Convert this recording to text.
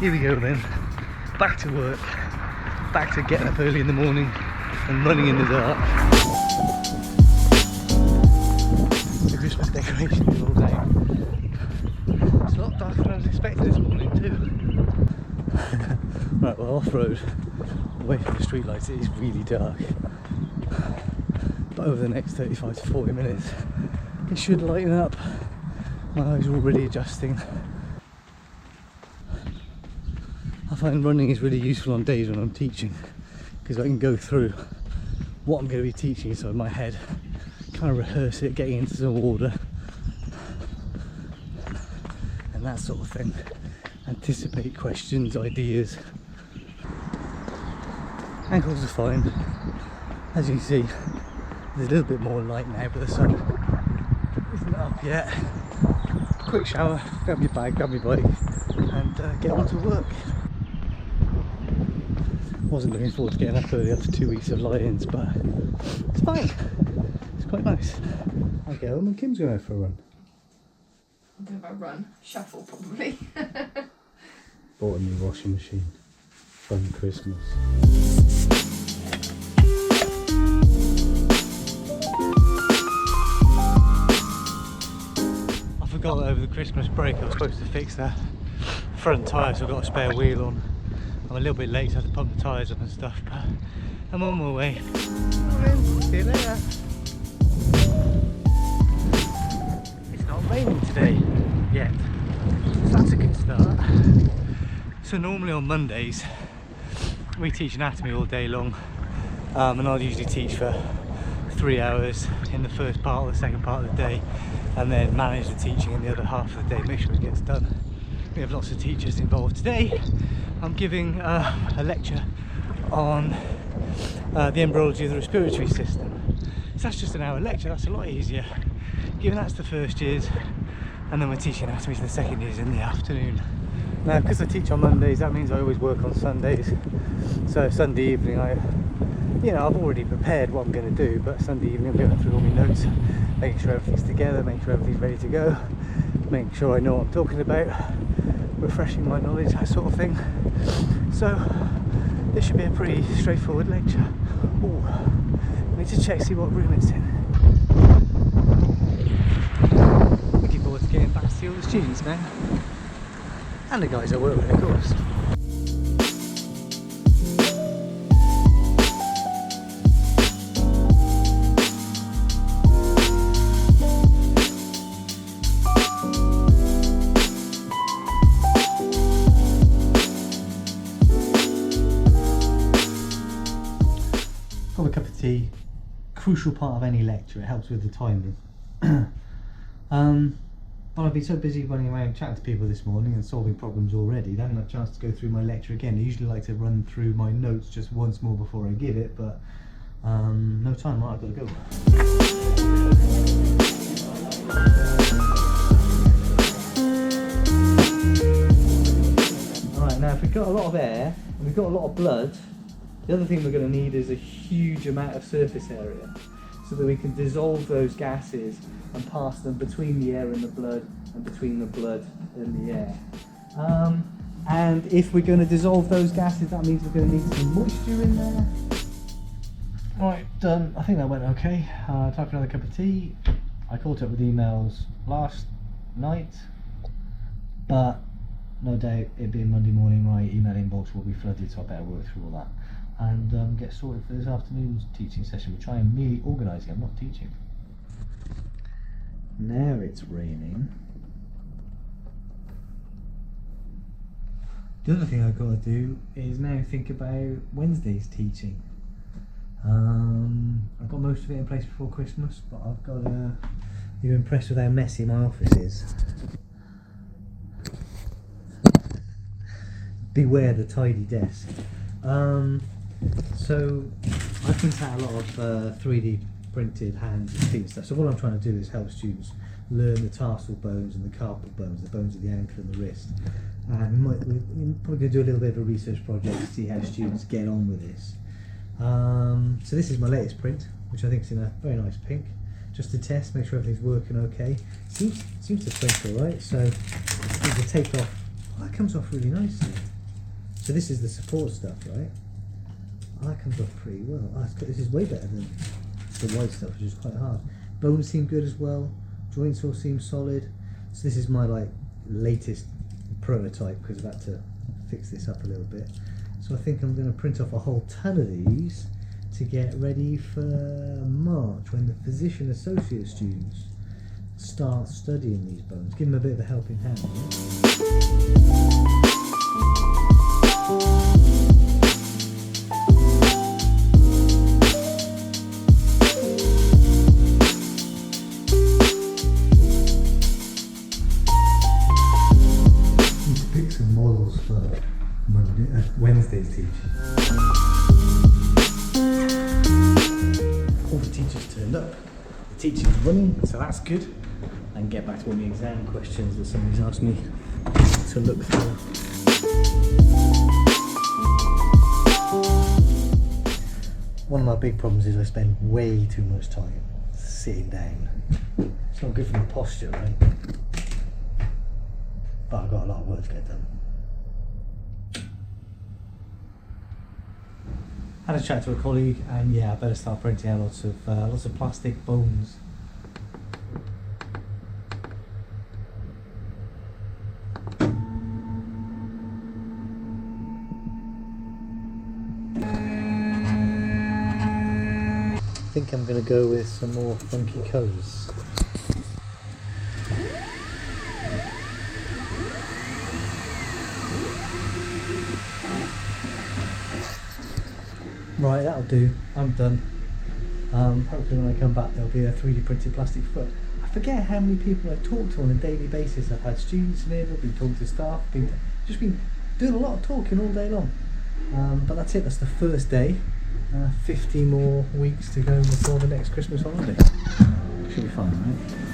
Here we go then, back to work, back to getting up early in the morning and running in the dark. The Christmas decorations are all down. It's a lot darker than I was expecting this morning too. Right, well, off-road, away from the streetlights, it is really dark. But over the next 35 to 40 minutes, it should lighten up. My eyes are already adjusting. I find running is really useful on days when I'm teaching, because I can go through what I'm going to be teaching inside my head, kind of rehearse it, getting into some order and that sort of thing. Anticipate questions, ideas. Ankles are fine. As you can see, there's a little bit more light now, but the sun isn't up yet. Quick shower, grab your bag, grab your bike and get on to work. Wasn't looking forward to getting up early after 2 weeks of lie-ins, but it's fine. It's quite nice. I'll get home and Kim's going out for a run. I'm going to have a run. Shuffle, probably. Bought a new washing machine. Fun Christmas. I forgot that over the Christmas break I was supposed to fix that front tyre, so I've got a spare wheel on. I'm a little bit late, so I have to pump the tyres up and stuff, but I'm on my way. See you later. It's not raining today yet, so that's a good start. So normally on Mondays we teach anatomy all day long, and I'll usually teach for 3 hours in the first part or the second part of the day, and then manage the teaching in the other half of the day, make sure it gets done. We have lots of teachers involved. Today I'm giving a lecture on the embryology of the respiratory system. So that's just an hour lecture, that's a lot easier, given that's the first years, and then we're teaching anatomy to the second years in the afternoon. Now, because I teach on Mondays, that means I always work on Sundays. So Sunday evening, I've already prepared what I'm going to do, but Sunday evening I'm going through all my notes, making sure everything's together, making sure everything's ready to go, making sure I know what I'm talking about, refreshing my knowledge, that sort of thing. So this should be a pretty straightforward lecture. Ooh, I need to check, see what room it's in. Looking forward to getting back to see all the students now. And the guys I work with, of course. Got a cup of tea. Crucial part of any lecture, it helps with the timing. But I've been so busy running around chatting to people this morning and solving problems already, I haven't had a chance to go through my lecture again. I usually like to run through my notes just once more before I give it, but no time, right, I've got to go. Alright, now if we've got a lot of air and we've got a lot of blood, the other thing we're going to need is a huge amount of surface area, so that we can dissolve those gases and pass them between the air and the blood, and between the blood and the air. And if we're going to dissolve those gases, that means we're going to need some moisture in there. Right, done. I think that went okay. Time for another cup of tea. I caught up with emails last night, but no doubt it being Monday morning, my email inbox will be flooded, so I better work through all that and get sorted for this afternoon's teaching session. We're trying merely organising, I'm not teaching. Now it's raining. The other thing I've got to do is now think about Wednesday's teaching. I've got most of it in place before Christmas, but I've got to... You're impressed with how messy my office is. Beware the tidy desk. So I print out a lot of 3D printed hands and feet and stuff. So what I'm trying to do is help students learn the tarsal bones and the carpal bones, the bones of the ankle and the wrist. And we're probably going to do a little bit of a research project to see how students get on with this. So this is my latest print, which I think is in a very nice pink, just to test, make sure everything's working okay. Seems to print all right. So the tape off. Oh, that comes off really nicely. So this is the support stuff, right? Oh, that comes off pretty well. Oh, this is way better than the white stuff, which is quite hard. Bones seem good as well. Joints all seem solid. So this is my like latest prototype because I've had to fix this up a little bit. So I think I'm going to print off a whole ton of these to get ready for March when the physician associate students start studying these bones. Give them a bit of a helping hand. Need to pick some models for Wednesday's teaching. All the teachers turned up. The teaching's running, so that's good. I can get back to all the exam questions that somebody's asked me to look through. One of my big problems is I spend way too much time sitting down. It's not good for my posture, right? But I've got a lot of work to get done. Had a chat to a colleague, and yeah, I better start printing out lots of plastic bones. I think I'm going to go with some more funky colours. Right, that'll do. I'm done. Hopefully when I come back there'll be a 3D printed plastic foot. I forget how many people I talk to on a daily basis. I've had students in here, I've been talking to staff, just been doing a lot of talking all day long. But that's it, that's the first day. 50 more weeks to go before the next Christmas holiday. Should be fun, right?